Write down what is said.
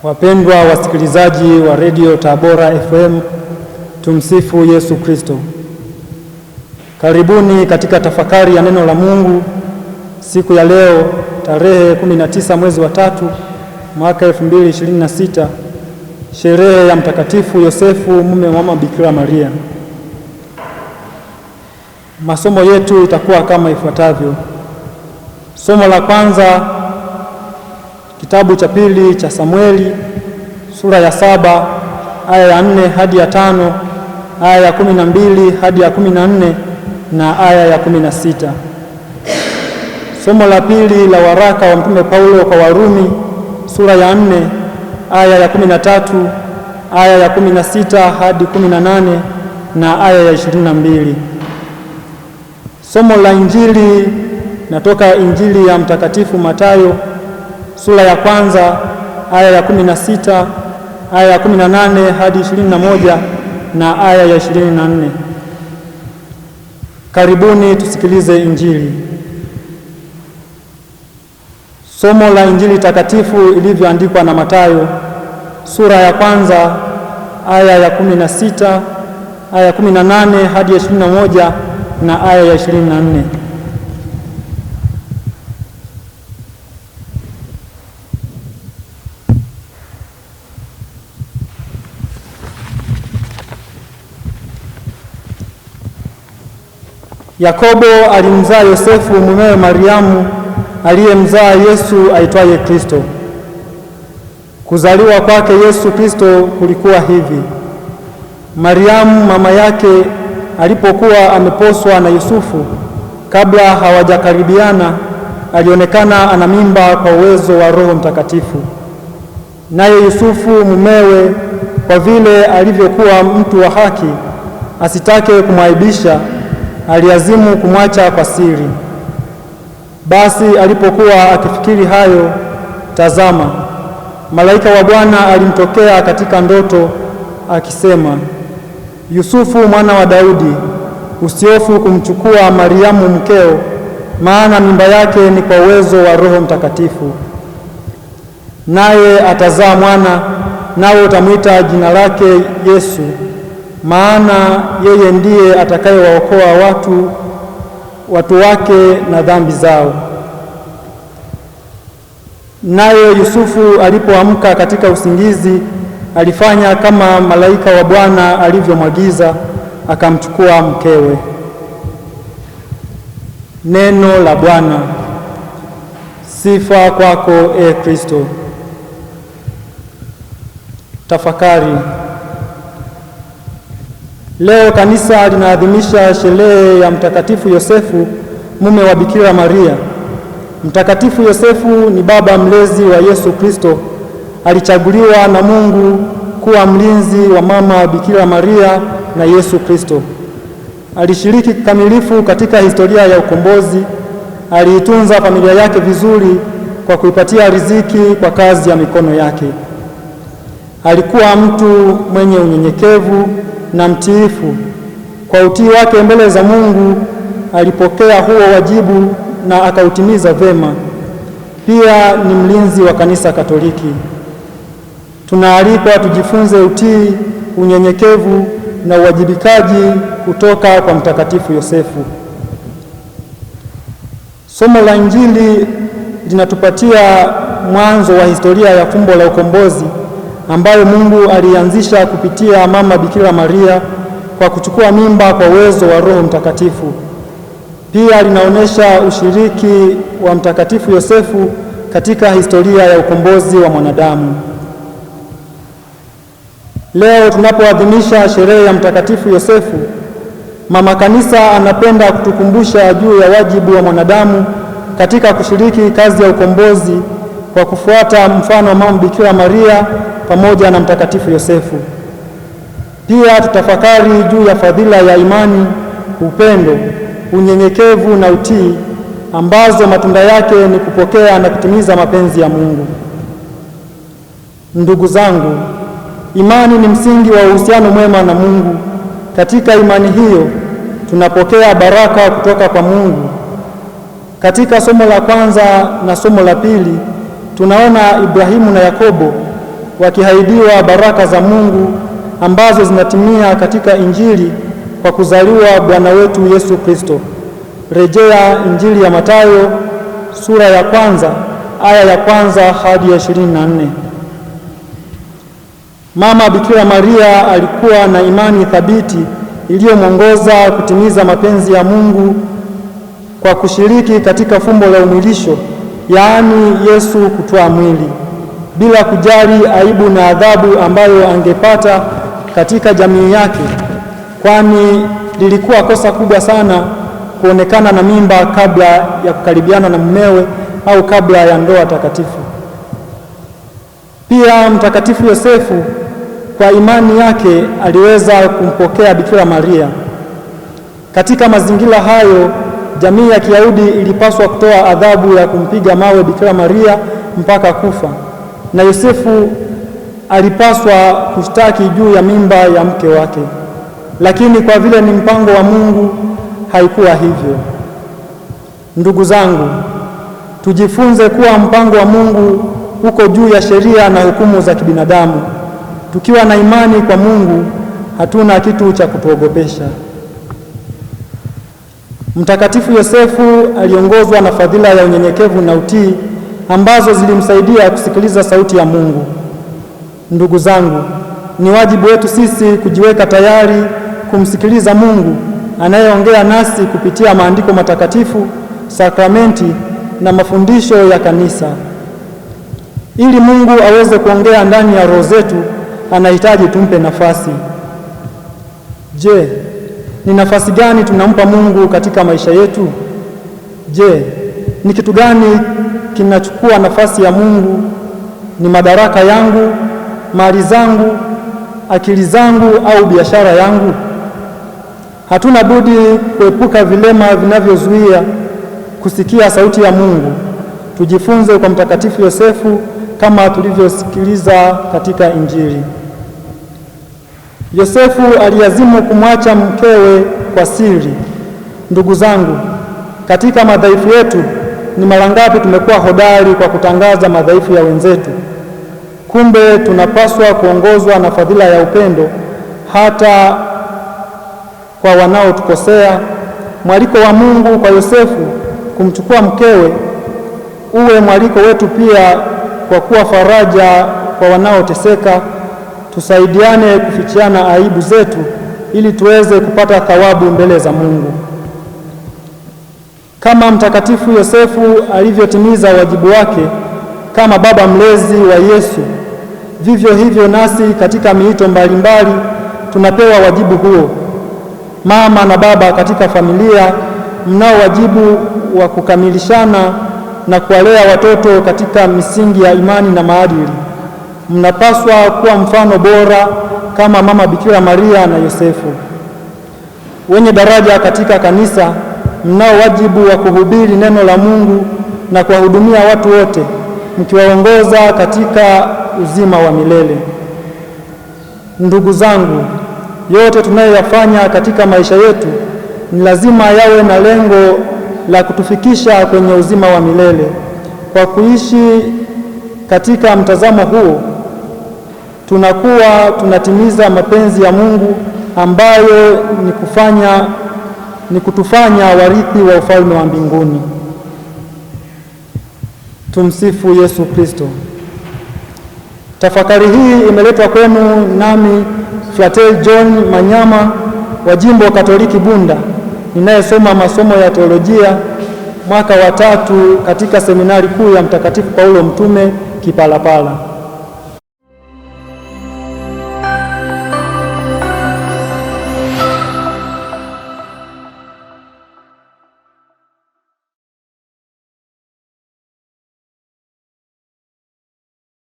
Wapendwa wasikilizaji wa Radio Tabora FM, tumsifu Yesu Kristo. Karibuni katika tafakari ya neno la Mungu siku ya leo tarehe 19 mwezi wa 3 mwaka 2026, sherehe ya Mtakatifu Yosefu mume wa Mama Bikira Maria. Masomo yetu itakuwa kama ifuatavyo. Somo la kwanza, kitabu cha pili cha Samueli sura ya 7 aya ya 4 hadi ya 5, aya ya 12 hadi ya 14 na aya ya 16. Somo la pili la waraka wa Mtume Paulo kwa Warumi sura ya 4 aya ya 13, aya ya 16 hadi 18 na aya ya 22. Somo la Injili natoka Injili ya Mtakatifu Mathayo sura ya kwanza aya ya 16, aya ya 18 hadi 21 na aya ya 24. Karibuni tusikilize Injili. Somo la Injili takatifu ilivyoandikwa na Mathayo sura ya kwanza aya ya 16, aya ya 18 hadi ya 21 na aya ya 24. Yakobo alimzaa Yosefu mumewe Mariamu aliyemzaa Yesu aitwaye Kristo. Kuzaliwa kwake Yesu Kristo kulikuwa hivi. Mariamu mama yake alipokuwa ameposwa na Yusufu, kabla hawajakaribiana, alionekana ana mimba kwa uwezo wa Roho Mtakatifu. Naye Yusufu mumewe, kwa vile alivyokuwa mtu wa haki, asitake kumwaibisha, aliazimu kumwacha kwa siri. Basi alipokuwa akifikiri hayo, tazama, malaika wa Bwana alimtokea katika ndoto akisema, Yusufu mwana wa Daudi, usihofu kumchukua Mariamu mkeo, maana mimba yake ni kwa uwezo wa Roho Mtakatifu. Naye atazaa mwana, nawe utamwita jina lake Yesu, maana yeye ndiye atakayewaokoa watu wake na dhambi zao. Naye Yusufu alipoamka katika usingizi, alifanya kama malaika wa Bwana alivyomwagiza, akamchukua mkewe. Neno la Bwana. Sifa kwako, e Kristo. Tafakari. Leo kanisa linaadhimisha sherehe ya Mtakatifu Yosefu mume wa Bikira Maria. Mtakatifu Yosefu ni baba mlezi wa Yesu Kristo. Alichaguliwa na Mungu kuwa mlinzi wa mama Bikira Maria na Yesu Kristo. Alishiriki kikamilifu katika historia ya ukombozi. Aliitunza familia yake vizuri kwa kuipatia riziki kwa kazi ya mikono yake. Alikuwa mtu mwenye unyenyekevu na mtiifu. Kwa utii wake mbele za Mungu, alipokea huo wajibu na akautimiza vema. Pia ni mlinzi wa Kanisa Katoliki. Tunaalikwa tujifunze utii, unyenyekevu na uwajibikaji kutoka kwa Mtakatifu Yosefu. Somo la Injili linatupatia mwanzo wa historia ya fumbo la ukombozi ambayo Mungu alianzisha kupitia mama Bikira Maria kwa kuchukua mimba kwa uwezo wa Roho Mtakatifu. Pia linaonyesha ushiriki wa Mtakatifu Yosefu katika historia ya ukombozi wa mwanadamu. Leo tunapoadhimisha sherehe ya Mtakatifu Yosefu, Mama Kanisa anapenda kutukumbusha juu ya wajibu wa mwanadamu katika kushiriki kazi ya ukombozi kwa kufuata mfano wa mama Bikira Maria pamoja na Mtakatifu Yosefu. Pia tutafakari juu ya fadhila ya imani, upendo, unyenyekevu na utii ambazo matunda yake ni kupokea na kutimiza mapenzi ya Mungu. Ndugu zangu, imani ni msingi wa uhusiano mwema na Mungu. Katika imani hiyo tunapokea baraka kutoka kwa Mungu. Katika somo la kwanza na somo la pili tunaona Ibrahimu na Yakobo wakihaidiwa baraka za Mungu ambazo zinatimia katika Injili kwa kuzaliwa Bwana wetu Yesu Kristo. Rejea Injili ya Mathayo sura ya 1 aya ya 1 hadi ya 24. Mama Bikira Maria alikuwa na imani thabiti iliyomwongoza kutimiza mapenzi ya Mungu kwa kushiriki katika fumbo la umwilisho, yaani Yesu kutwaa mwili, bila kujali aibu na adhabu ambayo angepata katika jamii yake, kwani lilikuwa kosa kubwa sana kuonekana na mimba kabla ya kukaribiana na mumewe au kabla ya ndoa takatifu. Pia Mtakatifu Yosefu kwa imani yake aliweza kumpokea Bikira Maria. Katika mazingira hayo, jamii ya Kiyahudi ilipaswa kutoa adhabu ya kumpiga mawe Bikira Maria mpaka kufa, na Yosefu alipaswa kushtaki juu ya mimba ya mke wake. Lakini kwa vile ni mpango wa Mungu, haikuwa hivyo. Ndugu zangu, tujifunze kuwa mpango wa Mungu uko juu ya sheria na hukumu za kibinadamu. Tukiwa na imani kwa Mungu, hatuna kitu cha kutuogopesha. Mtakatifu Yosefu aliongozwa na fadhila ya unyenyekevu na utii ambazo zilimsaidia kusikiliza sauti ya Mungu. Ndugu zangu, ni wajibu wetu sisi kujiweka tayari kumsikiliza Mungu anayeongea nasi kupitia maandiko matakatifu, sakramenti na mafundisho ya kanisa. Ili Mungu aweze kuongea ndani ya roho zetu, anahitaji tumpe nafasi. Je, ni nafasi gani tunampa Mungu katika maisha yetu? Je, ni kitu gani kinachukua nafasi ya Mungu? Ni madaraka yangu, mali zangu, akili zangu au biashara yangu? Hatuna budi kuepuka vilema vinavyozuia kusikia sauti ya Mungu. Tujifunze kwa Mtakatifu Yosefu kama tulivyosikiliza katika Injili. Yosefu aliazimu kumwacha mkewe kwa siri. Ndugu zangu, katika madhaifu yetu ni mara ngapi tumekuwa hodari kwa kutangaza madhaifu ya wenzetu? Kumbe tunapaswa kuongozwa na fadhila ya upendo hata kwa wanaotukosea. Mwaliko wa Mungu kwa Yosefu kumchukua mkewe uwe mwaliko wetu pia kwa kuwa faraja kwa wanaoteseka. Tusaidiane kufichiana aibu zetu ili tuweze kupata thawabu mbele za Mungu. Kama Mtakatifu Yosefu alivyotimiza wajibu wake kama baba mlezi wa Yesu, vivyo hivyo nasi katika miito mbalimbali tunapewa wajibu huo. Mama na baba katika familia mnao wajibu wa kukamilishana na kuwalea watoto katika misingi ya imani na maadili. Mnapaswa kuwa mfano bora kama Mama Bikira Maria na Yosefu. Wenye daraja katika kanisa mnao wajibu wa kuhubiri neno la Mungu na kuwahudumia watu wote, mkiwaongoza katika uzima wa milele. Ndugu zangu, yote tunayoyafanya katika maisha yetu ni lazima yawe na lengo la kutufikisha kwenye uzima wa milele. Kwa kuishi katika mtazamo huo, tunakuwa tunatimiza mapenzi ya Mungu ambayo ni kutufanya warithi wa ufalme wa mbinguni. Tumsifu Yesu Kristo. Tafakari hii imeletwa kwenu nami Frater John Manyama wa Jimbo Katoliki Bunda, ninayesoma masomo ya teolojia mwaka wa 3 katika seminari kuu ya Mtakatifu Paulo Mtume Kipalapala.